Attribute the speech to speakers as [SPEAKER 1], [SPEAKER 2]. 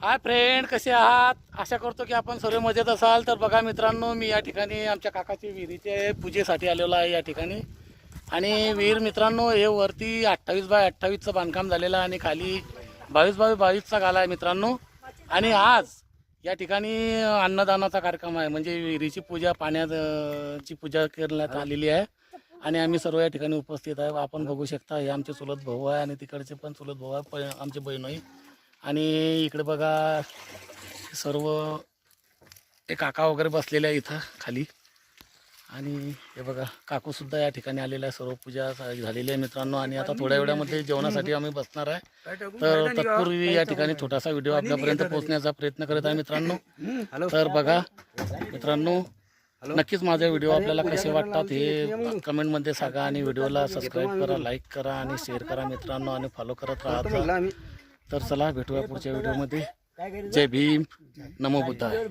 [SPEAKER 1] Hi friend, कसे आहात? आशा करतो की आपण सर्व मजेत असाल. तर बघा मित्रांनो, मी या ठिकाणी आमच्या काकाची विहिरीचे पूजेसाठी आलेलो आहे या ठिकाणी. आणि विहीर मित्रांनो, हे वरती 28x28चं बांधकाम झालेलं आहे आणि खाली 22x22चा गाला आहे मित्रांनो. आणि आज या ठिकाणी अन्नदानाचा कार्यक्रम आहे, म्हणजे विहिरीची पूजा, पाण्याची पूजा करण्यात आलेली आहे. आणि आम्ही सर्व या ठिकाणी उपस्थित आहे. आपण बघू शकता, हे आमचे चुलत भाऊ आहे आणि तिकडचे पण चुलत भाऊ आहे, आमचे बहीणही. आणि इकडे बघा सर्व ते काका वगैरे बसलेले आहे इथं खाली. आणि हे बघा काकूसुद्धा या ठिकाणी आलेला आहे. सर्व पूजा झालेली आहे मित्रांनो. आणि आता थोड्या वेळामध्ये जेवणासाठी आम्ही बसणार आहे. तर तत्पूर्वी या ठिकाणी छोटासा व्हिडिओ आपल्यापर्यंत पोहोचण्याचा प्रयत्न करत आहे मित्रांनो. तर बघा मित्रांनो, नक्कीच माझे व्हिडिओ आपल्याला कसे वाटतात हे कमेंटमध्ये सांगा. आणि व्हिडिओला सबस्क्राईब करा, लाईक करा आणि शेअर करा मित्रांनो. आणि फॉलो करत राहा. तर चला भेटूया पुढच्या व्हिडिओमध्ये. जय भीम, नमो बुद्धाय.